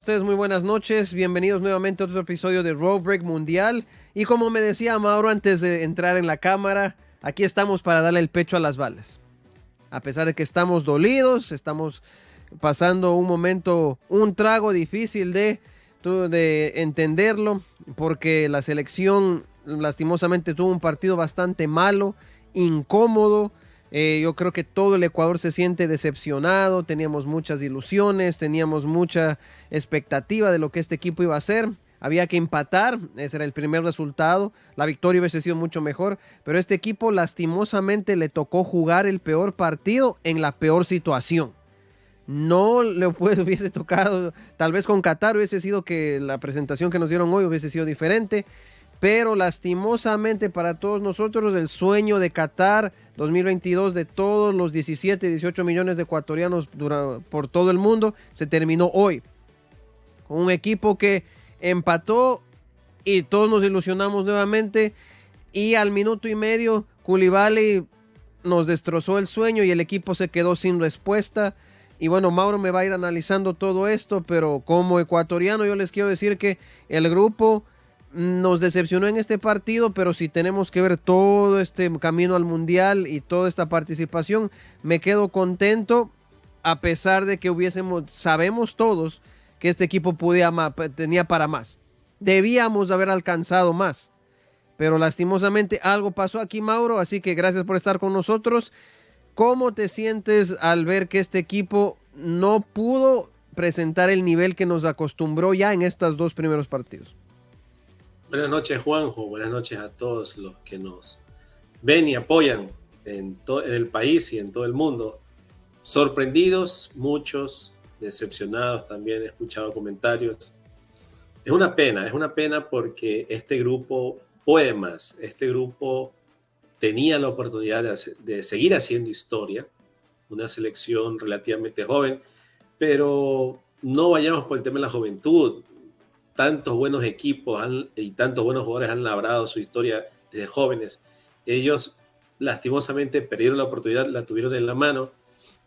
ustedes muy buenas noches, bienvenidos nuevamente a otro episodio de Road Break Mundial. Y como me decía Mauro antes de entrar en la cámara, aquí estamos para darle el pecho a las balas. A pesar de que estamos dolidos, estamos pasando un momento, un trago difícil de entenderlo, porque la selección lastimosamente tuvo un partido bastante malo, incómodo. Yo creo que todo el Ecuador se siente decepcionado, teníamos muchas ilusiones, teníamos mucha expectativa de lo que este equipo iba a hacer. Había que empatar, ese era el primer resultado, la victoria hubiese sido mucho mejor, pero este equipo lastimosamente le tocó jugar el peor partido en la peor situación. No le hubiese tocado, tal vez con Qatar hubiese sido que la presentación que nos dieron hoy hubiese sido diferente, pero lastimosamente para todos nosotros el sueño de Qatar 2022 de todos los 17, 18 millones de ecuatorianos por todo el mundo se terminó hoy. Con un equipo que empató y todos nos ilusionamos nuevamente y al minuto y medio Koulibaly nos destrozó el sueño y el equipo se quedó sin respuesta. Y bueno, Mauro me va a ir analizando todo esto, pero como ecuatoriano yo les quiero decir que el grupo nos decepcionó en este partido, pero si tenemos que ver todo este camino al mundial y toda esta participación, me quedo contento a pesar de que sabemos todos que este equipo tenía para más. Debíamos haber alcanzado más, pero lastimosamente algo pasó aquí, Mauro, así que gracias por estar con nosotros. ¿Cómo te sientes al ver que este equipo no pudo presentar el nivel que nos acostumbró ya en estos dos primeros partidos? Buenas noches, Juanjo. Buenas noches a todos los que nos ven y apoyan en el país y en todo el mundo. Sorprendidos, muchos, decepcionados también, he escuchado comentarios. Es una pena porque este grupo puede más. Este grupo tenía la oportunidad de seguir haciendo historia, una selección relativamente joven, pero no vayamos por el tema de la juventud. Tantos buenos equipos y tantos buenos jugadores han labrado su historia desde jóvenes. Ellos lastimosamente perdieron la oportunidad, la tuvieron en la mano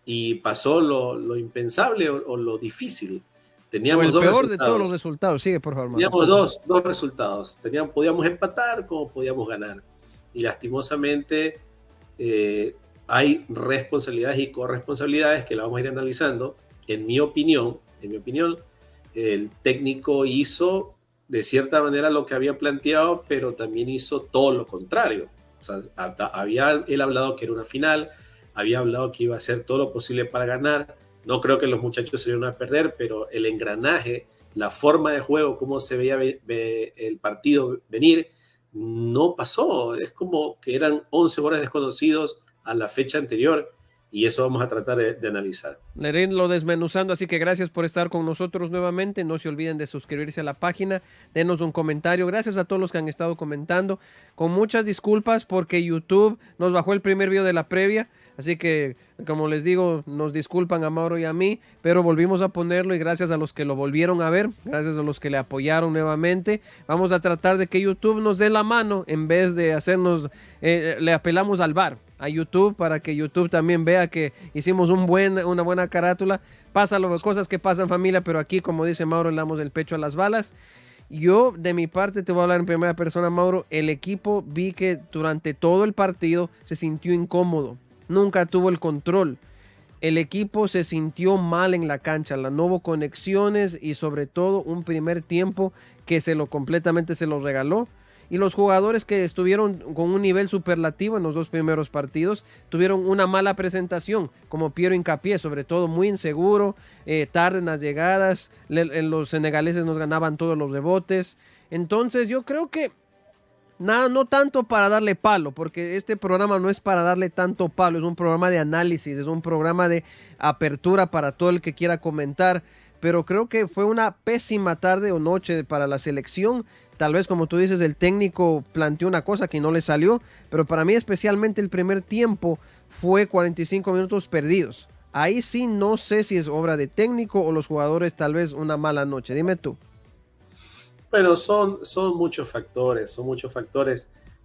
y pasó lo impensable o lo difícil. O Teníamos el dos peor de todos los resultados. resultados. Sigue, por favor, Mauro. Teníamos dos resultados. Podíamos empatar como podíamos ganar. Y lastimosamente hay responsabilidades y corresponsabilidades que la vamos a ir analizando. En mi opinión, el técnico hizo de cierta manera lo que había planteado, pero también hizo todo lo contrario. O sea, había él hablado que era una final, había hablado que iba a hacer todo lo posible para ganar. No creo que los muchachos se iban a perder, pero el engranaje, la forma de juego, cómo se veía el partido venir, no pasó. Es como que eran 11 jugadores desconocidos a la fecha anterior y eso vamos a tratar de analizar. Le iré lo desmenuzando, así que gracias por estar con nosotros nuevamente. No se olviden de suscribirse a la página, denos un comentario. Gracias a todos los que han estado comentando. Con muchas disculpas porque YouTube nos bajó el primer video de la previa. Así que, como les digo, nos disculpan a Mauro y a mí, pero volvimos a ponerlo y gracias a los que lo volvieron a ver, gracias a los que le apoyaron nuevamente. Vamos a tratar de que YouTube nos dé la mano en vez de hacernos, le apelamos al VAR, a YouTube, para que YouTube también vea que hicimos una buena carátula. Pasa cosas que pasan, familia, pero aquí, como dice Mauro, le damos el pecho a las balas. Yo, de mi parte, te voy a hablar en primera persona, Mauro. El equipo vi que durante todo el partido se sintió incómodo. Nunca tuvo el control. El equipo se sintió mal en la cancha. No hubo conexiones y sobre todo un primer tiempo que completamente se lo regaló. Y los jugadores que estuvieron con un nivel superlativo en los dos primeros partidos tuvieron una mala presentación, como Piero Hincapié, sobre todo muy inseguro, tarde en las llegadas, los senegaleses nos ganaban todos los rebotes. Entonces yo creo que nada, no tanto para darle palo, porque este programa no es para darle tanto palo, es un programa de análisis, es un programa de apertura para todo el que quiera comentar, pero creo que fue una pésima tarde o noche para la selección. Tal vez, como tú dices, el técnico planteó una cosa que no le salió, pero para mí especialmente el primer tiempo fue 45 minutos perdidos. Ahí sí no sé si es obra de técnico o los jugadores tal vez una mala noche. Dime tú. Bueno, son muchos factores,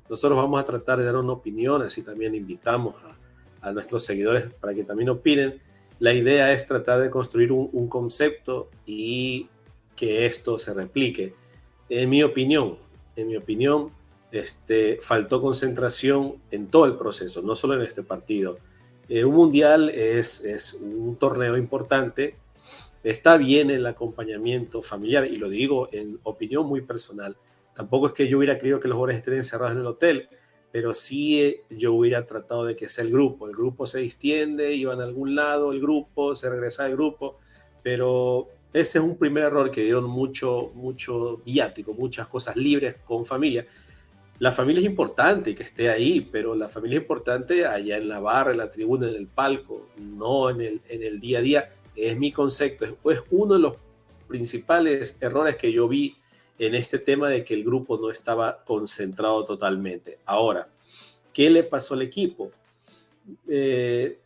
Nosotros vamos a tratar de dar una opinión, así también invitamos a nuestros seguidores para que también opinen. La idea es tratar de construir un concepto y que esto se replique. En mi opinión, faltó concentración en todo el proceso, no solo en este partido. Un mundial es un torneo importante. Está bien el acompañamiento familiar, y lo digo en opinión muy personal. Tampoco es que yo hubiera querido que los jugadores estén encerrados en el hotel, pero sí yo hubiera tratado de que sea el grupo. El grupo se distiende, iban a algún lado, el grupo, se regresa el grupo, pero ese es un primer error que dieron mucho viático, muchas cosas libres con familia. La familia es importante que esté ahí, pero la familia es importante allá en la barra, en la tribuna, en el palco, no en el día a día. Es mi concepto, es uno de los principales errores que yo vi en este tema de que el grupo no estaba concentrado totalmente. Ahora, ¿qué le pasó al equipo?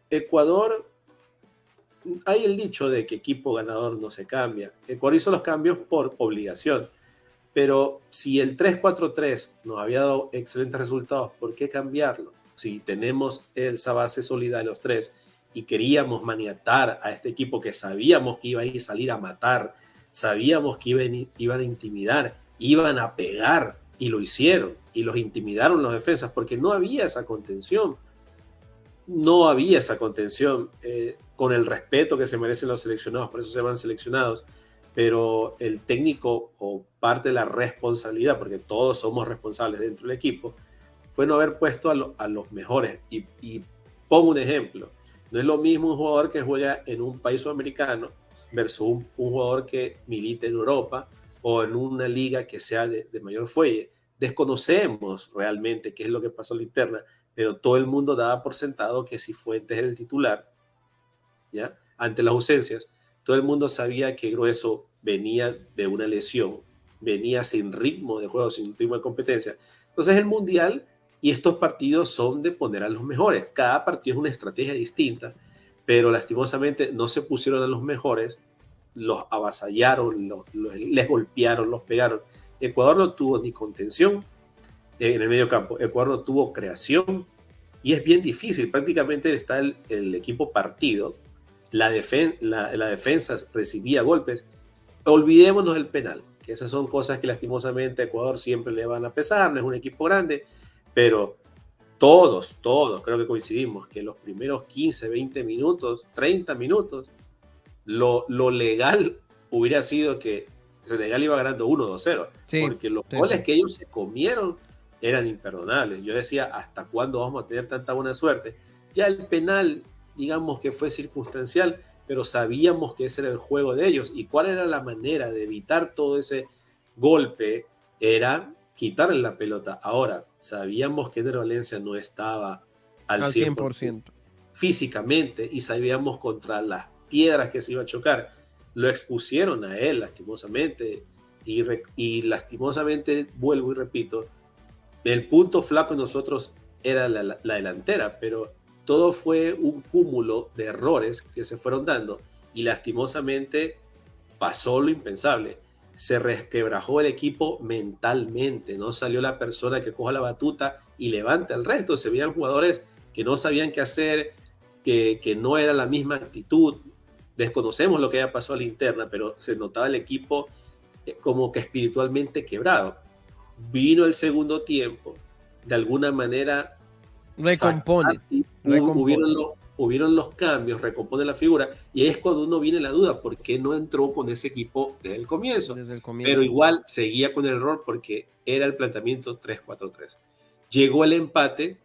Ecuador, hay el dicho de que equipo ganador no se cambia. Ecuador hizo los cambios por obligación. Pero si el 3-4-3 nos había dado excelentes resultados, ¿por qué cambiarlo? Si tenemos esa base sólida de los tres y queríamos maniatar a este equipo que sabíamos que iba a ir a salir a matar, sabíamos que iban a intimidar, iban a pegar, y lo hicieron, y los intimidaron los defensas, porque no había esa contención. No había esa contención con el respeto que se merecen los seleccionados, por eso se van seleccionados. Pero el técnico, o parte de la responsabilidad, porque todos somos responsables dentro del equipo, fue no haber puesto a los mejores. Y pongo un ejemplo. No es lo mismo un jugador que juega en un país sudamericano versus un jugador que milita en Europa o en una liga que sea de mayor fuelle. Desconocemos realmente qué es lo que pasó en la interna, pero todo el mundo daba por sentado que si Fuentes era el titular, ¿ya? Ante las ausencias, todo el mundo sabía que Grueso venía de una lesión, venía sin ritmo de juego, sin ritmo de competencia. Entonces el Mundial y estos partidos son de poner a los mejores. Cada partido es una estrategia distinta, pero lastimosamente no se pusieron a los mejores, los avasallaron, les golpearon, los pegaron. Ecuador no tuvo ni contención en el medio campo, Ecuador no tuvo creación, y es bien difícil. Prácticamente está el equipo partido. La defensa recibía golpes. Olvidémonos del penal, que esas son cosas que lastimosamente a Ecuador siempre le van a pesar, no es un equipo grande, pero todos creo que coincidimos que los primeros 15, 20 minutos, 30 minutos, lo legal hubiera sido que Senegal iba ganando 1-2-0, Sí, porque los goles que ellos se comieron eran imperdonables. Yo decía, ¿hasta cuándo vamos a tener tanta buena suerte? Ya el penal, digamos que fue circunstancial, pero sabíamos que ese era el juego de ellos. ¿Y cuál era la manera de evitar todo ese golpe? Era quitarle la pelota. Ahora, sabíamos que Ener Valencia no estaba al 100% físicamente, y sabíamos contra las piedras que se iba a chocar. Lo expusieron a él, lastimosamente, y lastimosamente, vuelvo y repito, el punto flaco en nosotros era la delantera, pero todo fue un cúmulo de errores que se fueron dando, y lastimosamente pasó lo impensable. Se resquebrajó el equipo mentalmente, no salió la persona que coja la batuta y levanta el resto. Se veían jugadores que no sabían qué hacer, que no era la misma actitud. Desconocemos lo que haya pasado a la interna, pero se notaba el equipo como que espiritualmente quebrado. Vino el segundo tiempo, de alguna manera recompone. Hubieron los cambios, recompone la figura, y es cuando uno viene la duda, ¿por qué no entró con ese equipo desde el comienzo? Pero igual seguía con el error, porque era el planteamiento 3-4-3. Llegó el empate,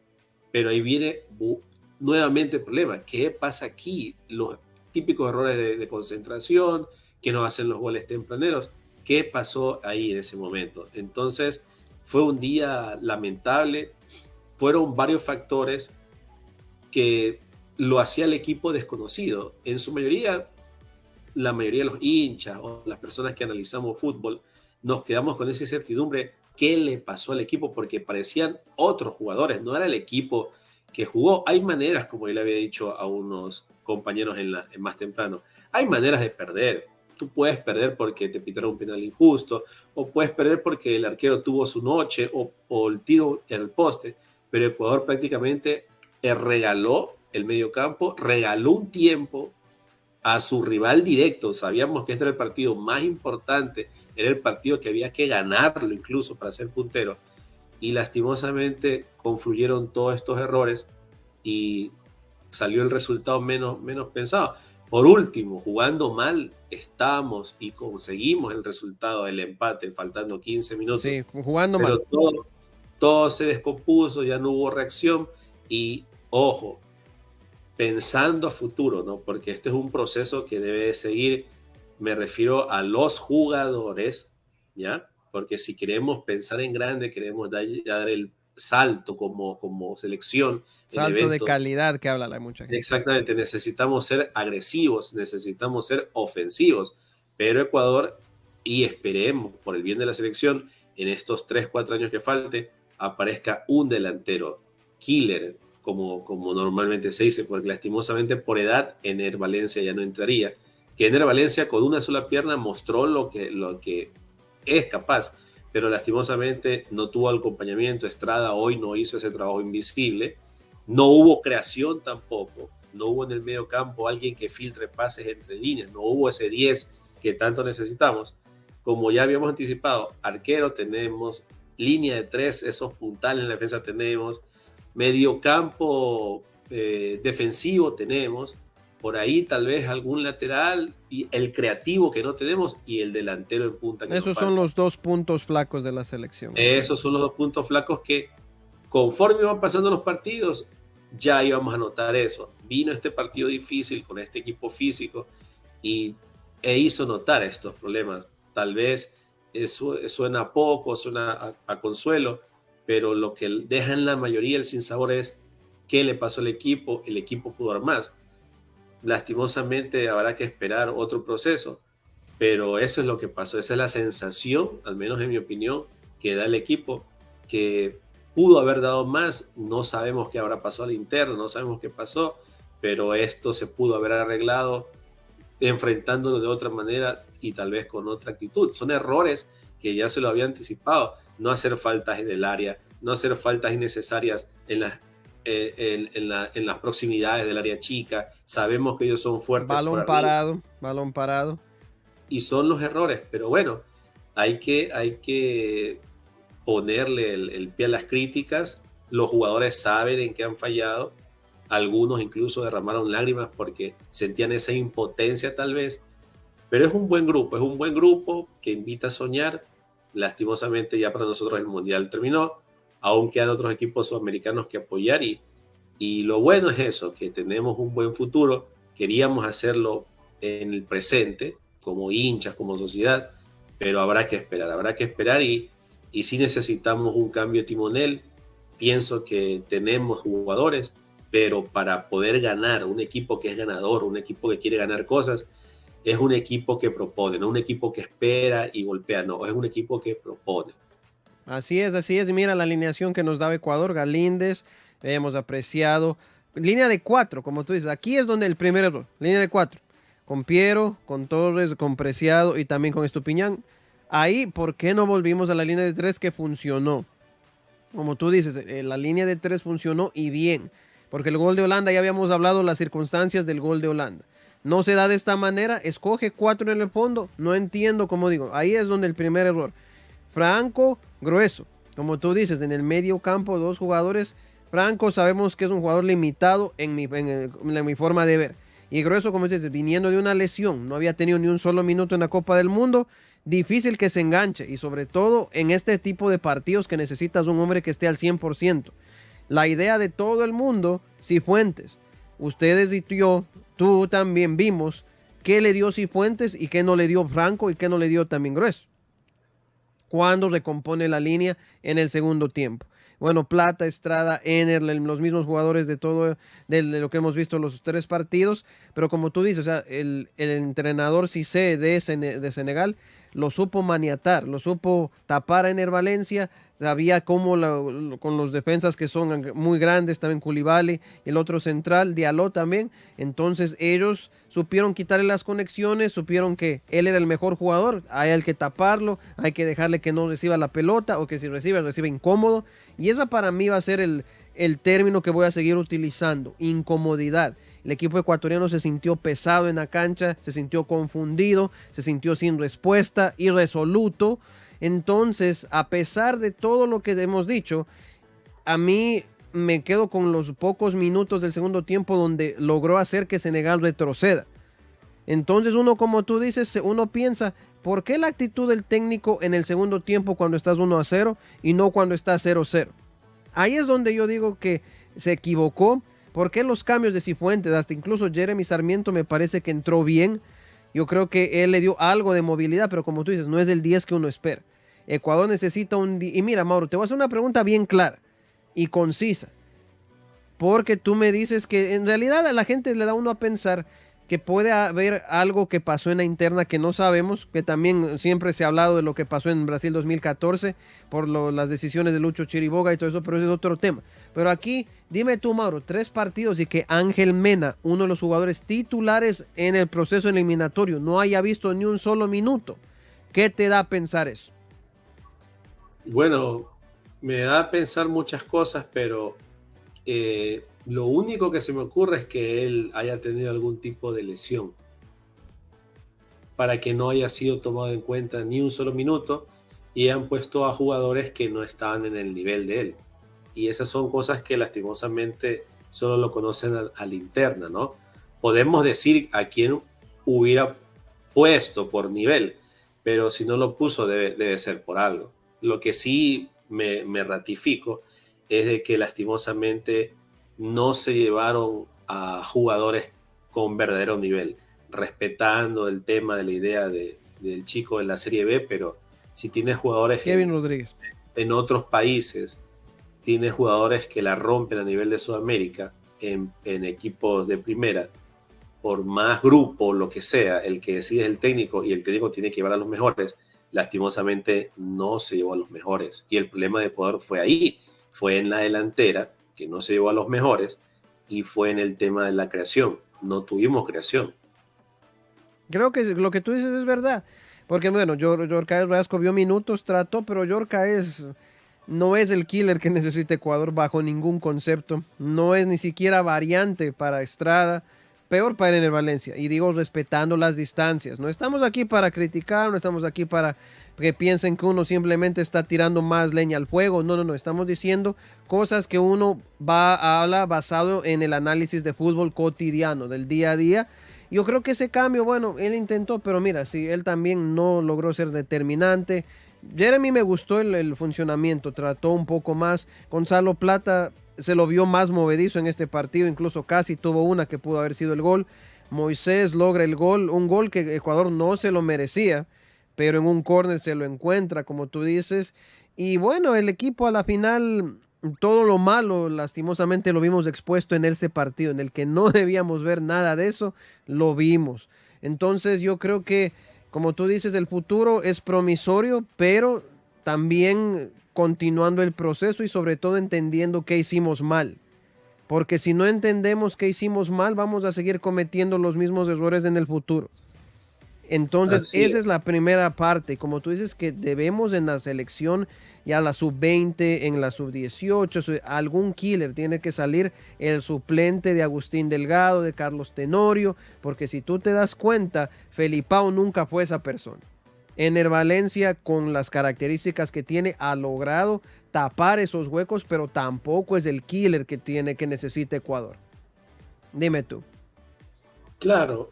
pero ahí viene nuevamente el problema. ¿Qué pasa aquí? Los típicos errores de concentración, que no hacen los goles tempraneros. ¿Qué pasó ahí en ese momento? Entonces, fue un día lamentable. Fueron varios factores que lo hacía el equipo desconocido. En su mayoría, la mayoría de los hinchas o las personas que analizamos fútbol, nos quedamos con esa incertidumbre. ¿Qué le pasó al equipo? Porque parecían otros jugadores, no era el equipo que jugó. Hay maneras, como yo le había dicho a unos compañeros en más temprano, hay maneras de perder. Tú puedes perder porque te pitaron un penal injusto, o puedes perder porque el arquero tuvo su noche, o el tiro en el poste, pero Ecuador prácticamente regaló el medio campo, regaló un tiempo a su rival directo. Sabíamos que este era el partido más importante, era el partido que había que ganarlo incluso para ser puntero. Y lastimosamente confluyeron todos estos errores y salió el resultado menos pensado. Por último, jugando mal, estábamos y conseguimos el resultado del empate, faltando 15 minutos. Sí, jugando pero mal. todo se descompuso, ya no hubo reacción. Y ojo, pensando a futuro, ¿no? Porque este es un proceso que debe de seguir, me refiero a los jugadores, ¿ya? Porque si queremos pensar en grande, queremos dar el salto como selección en Salto de eventos. calidad que habla mucha gente. Exactamente, necesitamos ser agresivos, necesitamos ser ofensivos, pero Ecuador, y esperemos por el bien de la selección, en estos 3, 4 años que falte, aparezca un delantero killer, como normalmente se dice, porque lastimosamente por edad Ener Valencia ya no entraría. Que Ener Valencia con una sola pierna mostró lo que es capaz, pero lastimosamente no tuvo acompañamiento. Estrada hoy no hizo ese trabajo invisible. No hubo creación tampoco, no hubo en el medio campo alguien que filtre pases entre líneas, no hubo ese 10 que tanto necesitamos. Como ya habíamos anticipado, arquero tenemos, línea de 3, esos puntales en la defensa tenemos, medio campo defensivo tenemos, por ahí tal vez algún lateral, y el creativo que no tenemos y el delantero en punta que Esos son los dos puntos flacos de la selección. Esos son los dos puntos flacos que conforme iban pasando los partidos, ya íbamos a notar eso. Vino este partido difícil con este equipo físico e hizo notar estos problemas. Tal vez eso suena poco, suena a consuelo, pero lo que deja en la mayoría el sinsabor es qué le pasó al equipo. El equipo pudo dar más. Lastimosamente habrá que esperar otro proceso, pero eso es lo que pasó. Esa es la sensación, al menos en mi opinión, que da el equipo, que pudo haber dado más. No sabemos qué habrá pasado al interno, no sabemos qué pasó, pero esto se pudo haber arreglado enfrentándolo de otra manera y tal vez con otra actitud. Son errores que ya se lo había anticipado. No hacer faltas en el área, no hacer faltas innecesarias en las proximidades del área chica. Sabemos que ellos son fuertes. Balón parado. Y son los errores, pero bueno, hay que ponerle el pie a las críticas. Los jugadores saben en qué han fallado. Algunos incluso derramaron lágrimas porque sentían esa impotencia tal vez. Pero es un buen grupo que invita a soñar. Lastimosamente ya para nosotros el Mundial terminó. Aún quedan otros equipos sudamericanos que apoyar y lo bueno es eso, que tenemos un buen futuro. Queríamos hacerlo en el presente, como hinchas, como sociedad, pero habrá que esperar y sí necesitamos un cambio de timonel. Pienso que tenemos jugadores, pero para poder ganar, un equipo que es ganador, un equipo que quiere ganar cosas, es un equipo que propone, no un equipo que espera y golpea, no, es un equipo que propone. Así es, y mira la alineación que nos daba Ecuador. Galíndez, hemos apreciado, línea de 4, como tú dices, aquí es donde el primer error, línea de 4, con Piero, con Torres, con Preciado y también con Estupiñán. Ahí, ¿por qué no volvimos a la línea de 3 que funcionó? Como tú dices, la línea de 3 funcionó y bien, porque el gol de Holanda, ya habíamos hablado las circunstancias del gol de Holanda. No se da de esta manera, escoge 4 en el fondo, no entiendo cómo digo, ahí es donde el primer error. Franco, Grueso, como tú dices, en el medio campo 2 jugadores. Franco sabemos que es un jugador limitado en mi forma de ver. Y Grueso, como dices, viniendo de una lesión, no había tenido ni un solo minuto en la Copa del Mundo, difícil que se enganche y sobre todo en este tipo de partidos que necesitas un hombre que esté al 100%. La idea de todo el mundo, Cifuentes, ustedes y yo, tú también vimos qué le dio Cifuentes y qué no le dio Franco y qué no le dio también Grueso cuando recompone la línea en el segundo tiempo. Bueno, Plata, Estrada, Ener, los mismos jugadores de todo, de lo que hemos visto los 3 partidos, pero como tú dices, o sea, el entrenador Cissé de Senegal lo supo maniatar, lo supo tapar a Ener Valencia, sabía cómo con los defensas que son muy grandes, también Koulibaly, el otro central, Diallo también, entonces ellos supieron quitarle las conexiones, supieron que él era el mejor jugador, hay que taparlo, hay que dejarle que no reciba la pelota, o que si recibe incómodo, y esa para mí va a ser el término que voy a seguir utilizando, incomodidad. El equipo ecuatoriano se sintió pesado en la cancha, se sintió confundido, se sintió sin respuesta, irresoluto. Entonces, a pesar de todo lo que hemos dicho, a mí me quedo con los pocos minutos del segundo tiempo donde logró hacer que Senegal retroceda. Entonces uno, como tú dices, uno piensa, ¿por qué la actitud del técnico en el segundo tiempo cuando estás 1-0 y no cuando estás 0-0? Ahí es donde yo digo que se equivocó. ¿Por qué los cambios de Cifuentes? Hasta incluso Jeremy Sarmiento me parece que entró bien. Yo creo que él le dio algo de movilidad, pero como tú dices, no es el 10 que uno espera. Ecuador necesita un... Y mira, Mauro, te voy a hacer una pregunta bien clara y concisa. Porque tú me dices que en realidad a la gente le da uno a pensar que puede haber algo que pasó en la interna que no sabemos, que también siempre se ha hablado de lo que pasó en Brasil 2014 por las decisiones de Lucho Chiriboga y todo eso, pero ese es otro tema. Pero aquí, dime tú, Mauro, 3 partidos y que Ángel Mena, uno de los jugadores titulares en el proceso eliminatorio, no haya visto ni un solo minuto. ¿Qué te da a pensar eso? Bueno, me da a pensar muchas cosas, pero lo único que se me ocurre es que él haya tenido algún tipo de lesión para que no haya sido tomado en cuenta ni un solo minuto y han puesto a jugadores que no estaban en el nivel de él. Y esas son cosas que lastimosamente solo lo conocen a la interna, ¿no? Podemos decir a quién hubiera puesto por nivel, pero si no lo puso debe ser por algo. Lo que sí me ratifico es de que lastimosamente no se llevaron a jugadores con verdadero nivel, respetando el tema de la idea del chico de la Serie B, pero si tienes jugadores Kevin Rodríguez. en otros países, tienes jugadores que la rompen a nivel de Sudamérica en equipos de primera, por más grupo, lo que sea, el que decide es el técnico y el técnico tiene que llevar a los mejores, lastimosamente no se llevó a los mejores. Y el problema de Ecuador fue ahí, fue en la delantera, que no se llevó a los mejores, y fue en el tema de la creación. No tuvimos creación. Creo que lo que tú dices es verdad. Porque bueno, Yorka Rasco vio minutos, trató, pero Yorka no es el killer que necesita Ecuador bajo ningún concepto. No es ni siquiera variante para Estrada. Peor para el Valencia. Y digo, respetando las distancias. No estamos aquí para criticar, no estamos aquí para que piensen que uno simplemente está tirando más leña al fuego. No, no, no. Estamos diciendo cosas que uno habla basado en el análisis de fútbol cotidiano, del día a día. Yo creo que ese cambio, bueno, él intentó, pero mira, sí, él también no logró ser determinante. Jeremy me gustó el funcionamiento, trató un poco más. Gonzalo Plata se lo vio más movedizo en este partido, incluso casi tuvo una que pudo haber sido el gol. Moisés logra el gol, un gol que Ecuador no se lo merecía, pero en un córner se lo encuentra, como tú dices. Y bueno, el equipo a la final, todo lo malo, lastimosamente lo vimos expuesto en ese partido, en el que no debíamos ver nada de eso, lo vimos. Entonces yo creo que, como tú dices, el futuro es promisorio, pero también continuando el proceso y sobre todo entendiendo qué hicimos mal. Porque si no entendemos qué hicimos mal, vamos a seguir cometiendo los mismos errores en el futuro. Entonces, Así esa es es. la primera parte. Como tú dices, que debemos en la selección, ya la sub-20, en la sub-18, algún killer tiene que salir, el suplente de Agustín Delgado, de Carlos Tenorio, porque si tú te das cuenta, Felipao nunca fue esa persona. Ener Valencia, con las características que tiene, ha logrado tapar esos huecos, pero tampoco es el killer que necesita Ecuador. Dime tú. Claro,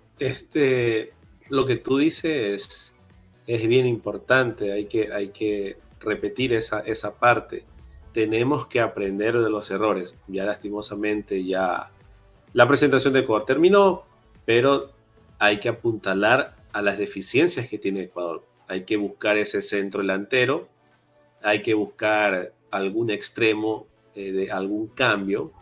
lo que tú dices es bien importante, hay que repetir esa parte. Tenemos que aprender de los errores. Ya lastimosamente ya la presentación de Ecuador terminó, pero hay que apuntalar a las deficiencias que tiene Ecuador. Hay que buscar ese centro delantero, hay que buscar algún extremo de algún cambio,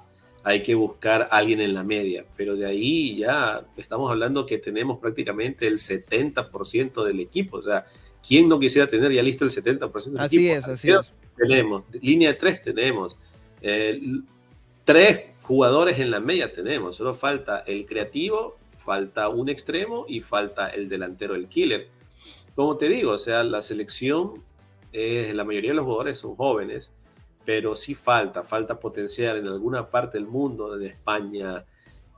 hay que buscar a alguien en la media, pero de ahí ya estamos hablando que tenemos prácticamente el 70% del equipo, o sea, ¿quién no quisiera tener ya listo el 70% del Así equipo? es, así es. Tenemos, línea de tres tenemos, eh, 3 jugadores en la media tenemos, solo falta el creativo, falta un extremo y falta el delantero, el killer. Como te digo, o sea, la selección, la mayoría de los jugadores son jóvenes, pero sí falta potenciar en alguna parte del mundo, de España,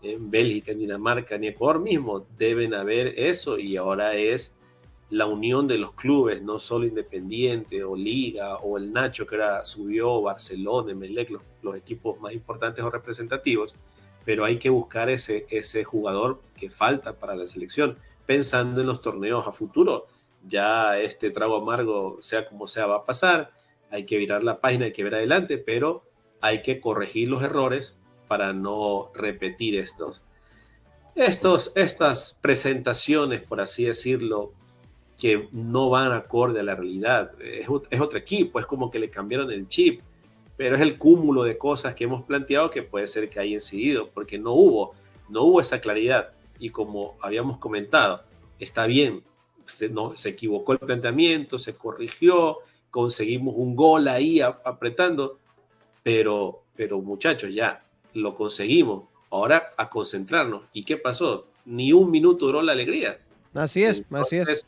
en Bélgica, en Dinamarca, ni Ecuador mismo, deben haber eso, y ahora es la unión de los clubes, no solo Independiente o Liga o el Nacho que ahora subió, Barcelona, Emelec, los equipos más importantes o representativos, pero hay que buscar ese jugador que falta para la selección, pensando en los torneos a futuro. Ya este trago amargo, sea como sea, va a pasar, hay que virar la página, hay que ver adelante, pero hay que corregir los errores para no repetir estas presentaciones, por así decirlo, que no van acorde a la realidad. Es otro equipo, es como que le cambiaron el chip, pero es el cúmulo de cosas que hemos planteado que puede ser que haya incidido, porque no hubo esa claridad. Y como habíamos comentado, está bien, se equivocó el planteamiento, se corrigió, conseguimos un gol ahí apretando, pero muchachos, ya lo conseguimos. Ahora a concentrarnos. ¿Y qué pasó? Ni un minuto duró la alegría. Así es, así es.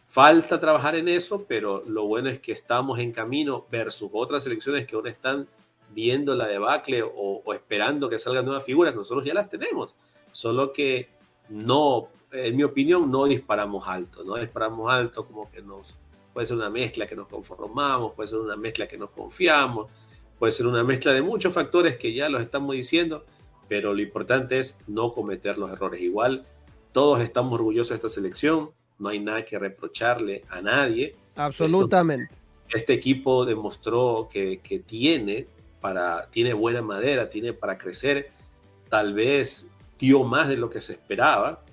Falta trabajar en eso, pero lo bueno es que estamos en camino versus otras selecciones que aún están viendo la debacle o esperando que salgan nuevas figuras. Nosotros ya las tenemos, solo que no, en mi opinión, no disparamos alto, como que puede ser una mezcla que nos conformamos, puede ser una mezcla que nos confiamos, puede ser una mezcla de muchos factores que ya los estamos diciendo, pero lo importante es no cometer los errores. Igual, todos estamos orgullosos de esta selección, no hay nada que reprocharle a nadie. Absolutamente. Este equipo demostró que tiene buena madera, tiene para crecer, tal vez dio más de lo que se esperaba,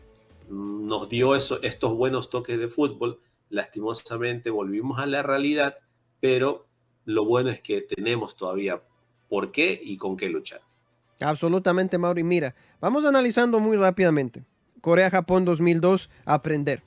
nos dio estos buenos toques de fútbol. Lastimosamente volvimos a la realidad, pero lo bueno es que tenemos todavía por qué y con qué luchar. Absolutamente, Mauri. Mira, vamos analizando muy rápidamente. Corea-Japón 2002, aprender.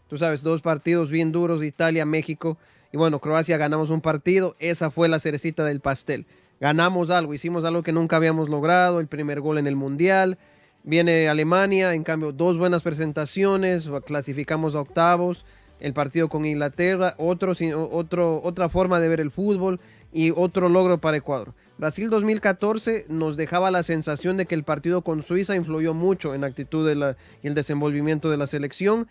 Tú sabes, 2 partidos bien duros, Italia, México. Y bueno, Croacia ganamos un partido. Esa fue la cerecita del pastel. Ganamos algo, hicimos algo que nunca habíamos logrado. El primer gol en el Mundial. Viene Alemania, en cambio, 2 buenas presentaciones. Clasificamos a octavos. El partido con Inglaterra, otra forma de ver el fútbol y otro logro para Ecuador. Brasil 2014 nos dejaba la sensación de que el partido con Suiza influyó mucho en la actitud y el desenvolvimiento de la selección.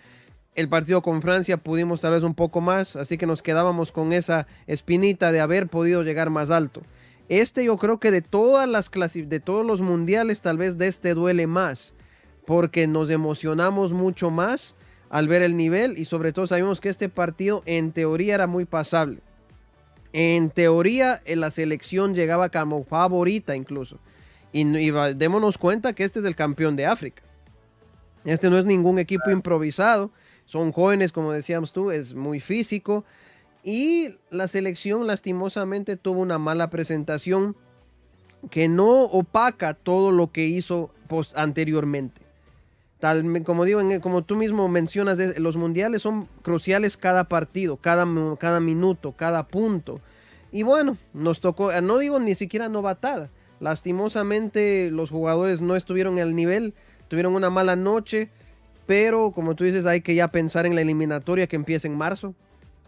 El partido con Francia pudimos tal vez un poco más, así que nos quedábamos con esa espinita de haber podido llegar más alto. Yo creo que de todos los mundiales tal vez de este duele más, porque nos emocionamos mucho más al ver el nivel y sobre todo sabemos que este partido en teoría era muy pasable. En teoría la selección llegaba como favorita incluso. Y démonos cuenta que este es el campeón de África. Este no es ningún equipo improvisado. Son jóvenes, como decíamos tú, es muy físico. Y la selección lastimosamente tuvo una mala presentación que no opaca todo lo que hizo anteriormente. Como digo, como tú mismo mencionas, los mundiales son cruciales cada partido, cada minuto, cada punto. Y bueno, nos tocó, no digo ni siquiera novatada. Lastimosamente los jugadores no estuvieron al nivel, tuvieron una mala noche, pero como tú dices, hay que ya pensar en la eliminatoria que empieza en marzo.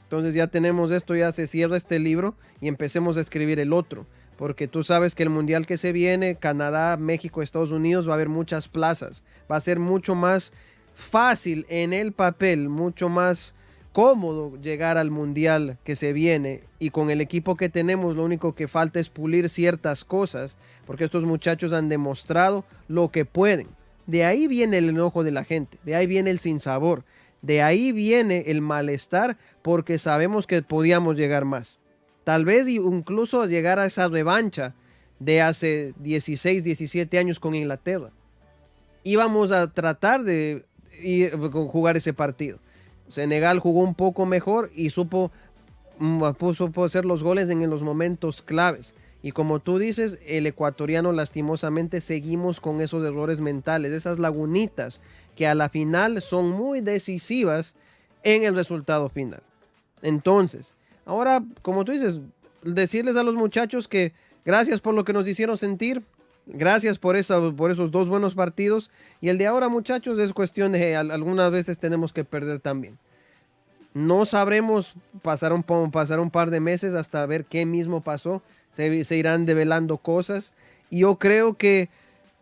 Entonces ya tenemos esto, ya se cierra este libro y empecemos a escribir el otro. Porque tú sabes que el mundial que se viene, Canadá, México, Estados Unidos, va a haber muchas plazas. Va a ser mucho más fácil en el papel, mucho más cómodo llegar al mundial que se viene. Y con el equipo que tenemos, lo único que falta es pulir ciertas cosas. Porque estos muchachos han demostrado lo que pueden. De ahí viene el enojo de la gente. De ahí viene el sinsabor. De ahí viene el malestar porque sabemos que podíamos llegar más. Tal vez incluso llegar a esa revancha de hace 16, 17 años con Inglaterra. Íbamos a tratar de jugar ese partido. Senegal jugó un poco mejor y supo hacer los goles en los momentos claves. Y como tú dices, el ecuatoriano lastimosamente seguimos con esos errores mentales, esas lagunitas que a la final son muy decisivas en el resultado final. Entonces, ahora, como tú dices, decirles a los muchachos que gracias por lo que nos hicieron sentir, gracias por esos 2 buenos partidos, y el de ahora, muchachos, es cuestión de algunas veces tenemos que perder también. No sabremos, pasar un par de meses hasta ver qué mismo pasó, se irán develando cosas, y yo creo que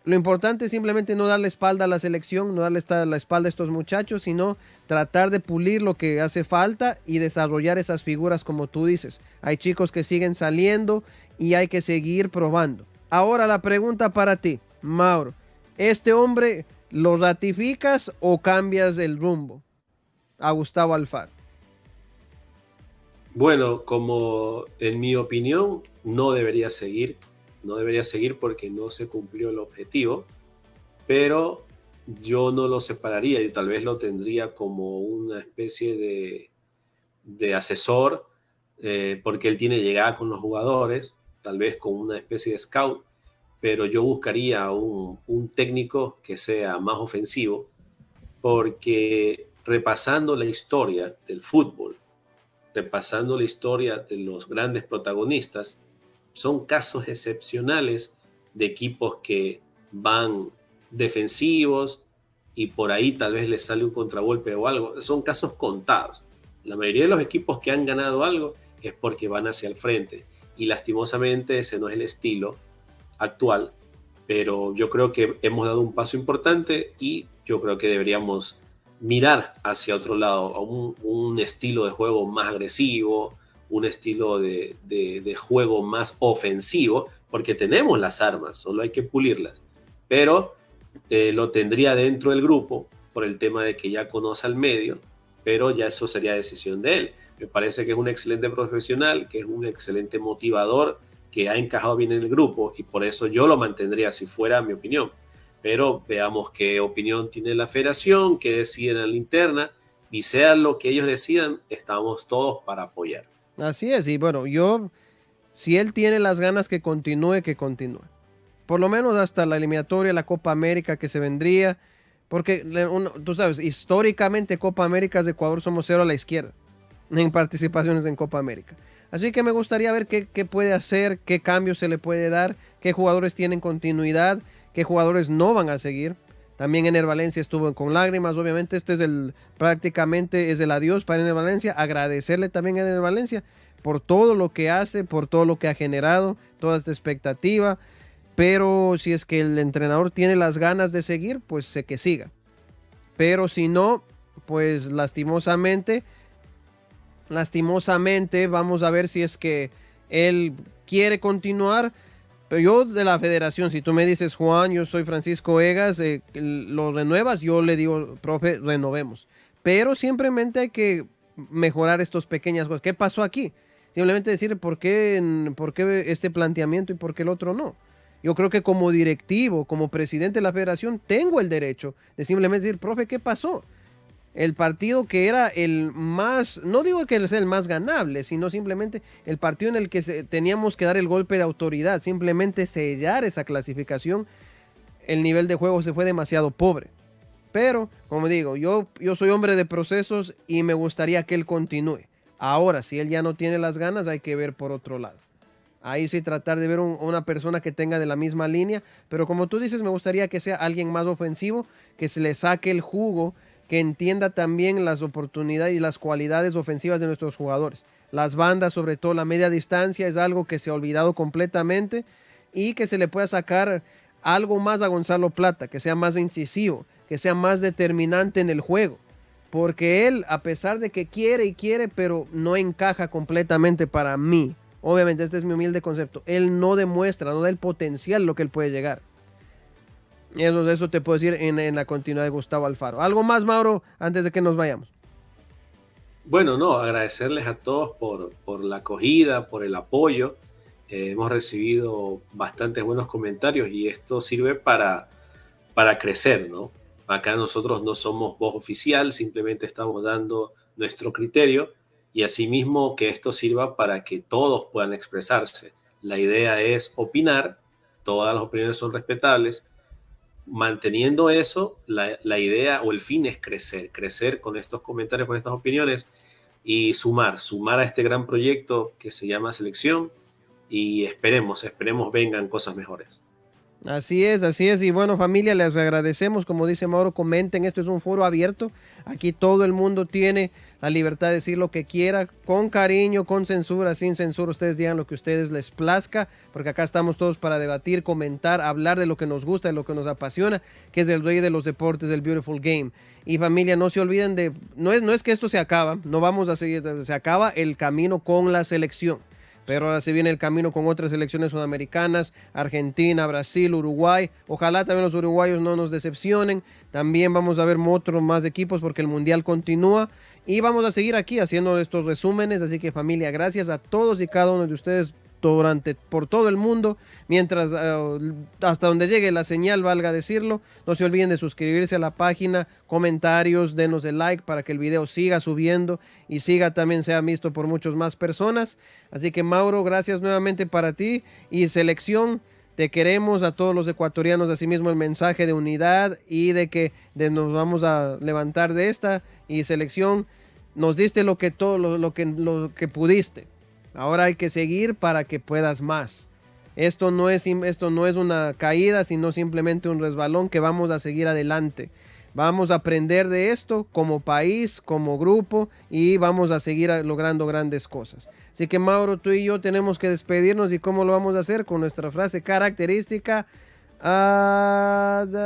Lo importante es simplemente no darle espalda a la selección, no darle la espalda a estos muchachos, sino tratar de pulir lo que hace falta y desarrollar esas figuras como tú dices. Hay chicos que siguen saliendo y hay que seguir probando. Ahora la pregunta para ti, Mauro. ¿Este hombre lo ratificas o cambias el rumbo a Gustavo Alfaro? Bueno, como en mi opinión, no debería seguir porque no se cumplió el objetivo, pero yo no lo separaría, yo tal vez lo tendría como una especie de asesor, porque él tiene llegada con los jugadores, tal vez con una especie de scout, pero yo buscaría un técnico que sea más ofensivo, porque repasando la historia del fútbol, repasando la historia de los grandes protagonistas, son casos excepcionales de equipos que van defensivos y por ahí tal vez les sale un contragolpe o algo. Son casos contados. La mayoría de los equipos que han ganado algo es porque van hacia el frente y lastimosamente ese no es el estilo actual, pero yo creo que hemos dado un paso importante y yo creo que deberíamos mirar hacia otro lado, a un estilo de juego más agresivo, un estilo de juego más ofensivo, porque tenemos las armas, solo hay que pulirlas, pero lo tendría dentro del grupo por el tema de que ya conoce al medio, pero ya eso sería decisión de él. Me parece que es un excelente profesional, que es un excelente motivador, que ha encajado bien en el grupo y por eso yo lo mantendría si fuera mi opinión. Pero veamos qué opinión tiene la federación, qué deciden en la interna y sea lo que ellos decidan, estamos todos para apoyar. Así es, y bueno, si él tiene las ganas que continúe, que continúe. Por lo menos hasta la eliminatoria, la Copa América que se vendría, porque tú sabes, históricamente Copa América de Ecuador somos cero a la izquierda en participaciones en Copa América. Así que me gustaría ver qué puede hacer, qué cambios se le puede dar, qué jugadores tienen continuidad, qué jugadores no van a seguir. También Ener Valencia estuvo con lágrimas, obviamente este es prácticamente es el adiós para Ener Valencia. Agradecerle también a Ener Valencia por todo lo que hace, por todo lo que ha generado, toda esta expectativa. Pero si es que el entrenador tiene las ganas de seguir, pues sé que siga. Pero si no, pues lastimosamente vamos a ver si es que él quiere continuar. Pero yo de la federación, si tú me dices, Juan, yo soy Francisco Egas, lo renuevas, yo le digo, profe, renovemos. Pero simplemente hay que mejorar estas pequeñas cosas. ¿Qué pasó aquí? Simplemente decir por qué este planteamiento y por qué el otro no. Yo creo que como directivo, como presidente de la federación, tengo el derecho de simplemente decir, profe, ¿qué pasó? El partido que era el más, no digo que sea el más ganable, sino simplemente el partido en el que teníamos que dar el golpe de autoridad, simplemente sellar esa clasificación, el nivel de juego se fue demasiado pobre. Pero, como digo, yo soy hombre de procesos y me gustaría que él continúe. Ahora, si él ya no tiene las ganas, hay que ver por otro lado. Ahí sí tratar de ver una persona que tenga de la misma línea, pero como tú dices, me gustaría que sea alguien más ofensivo, que se le saque el jugo, que entienda también las oportunidades y las cualidades ofensivas de nuestros jugadores. Las bandas, sobre todo la media distancia, es algo que se ha olvidado completamente y que se le pueda sacar algo más a Gonzalo Plata, que sea más incisivo, que sea más determinante en el juego. Porque él, a pesar de que quiere, pero no encaja completamente para mí. Obviamente, este es mi humilde concepto. Él no demuestra, no da el potencial lo que él puede llegar. Eso te puedo decir en la continuidad de Gustavo Alfaro. ¿Algo más, Mauro, antes de que nos vayamos? Bueno, no, agradecerles a todos por la acogida, por el apoyo. Hemos recibido bastantes buenos comentarios y esto sirve para crecer, ¿no? Acá nosotros no somos voz oficial, simplemente estamos dando nuestro criterio y asimismo que esto sirva para que todos puedan expresarse. La idea es opinar, todas las opiniones son respetables. Manteniendo eso, la idea o el fin es crecer con estos comentarios, con estas opiniones y sumar a este gran proyecto que se llama Selección y esperemos vengan cosas mejores. Así es, así es. Y bueno, familia, les agradecemos. Como dice Mauro, comenten. Esto es un foro abierto. Aquí todo el mundo tiene la libertad de decir lo que quiera, con cariño, con censura, sin censura. Ustedes digan lo que a ustedes les plazca, porque acá estamos todos para debatir, comentar, hablar de lo que nos gusta, de lo que nos apasiona, que es el rey de los deportes, el Beautiful Game. Y familia, no se olviden de, no es que esto se acaba, no vamos a seguir, se acaba el camino con la selección. Pero ahora se viene el camino con otras selecciones sudamericanas, Argentina, Brasil, Uruguay. Ojalá también los uruguayos no nos decepcionen. También vamos a ver otros más equipos porque el Mundial continúa. Y vamos a seguir aquí haciendo estos resúmenes. Así que familia, gracias a todos y cada uno de ustedes por todo el mundo, mientras hasta donde llegue la señal, valga decirlo. No se olviden de suscribirse a la página, comentarios, denos el like para que el video siga subiendo y siga también sea visto por muchas más personas. Así que Mauro, gracias nuevamente para ti y selección. Te queremos a todos los ecuatorianos, asimismo el mensaje de unidad y de que nos vamos a levantar de esta. Y selección, nos diste lo que lo que pudiste. Ahora hay que seguir para que puedas más. Esto no es una caída, sino simplemente un resbalón que vamos a seguir adelante. Vamos a aprender de esto como país, como grupo y vamos a seguir logrando grandes cosas. Así que Mauro, tú y yo tenemos que despedirnos y ¿cómo lo vamos a hacer? Con nuestra frase característica. Adam.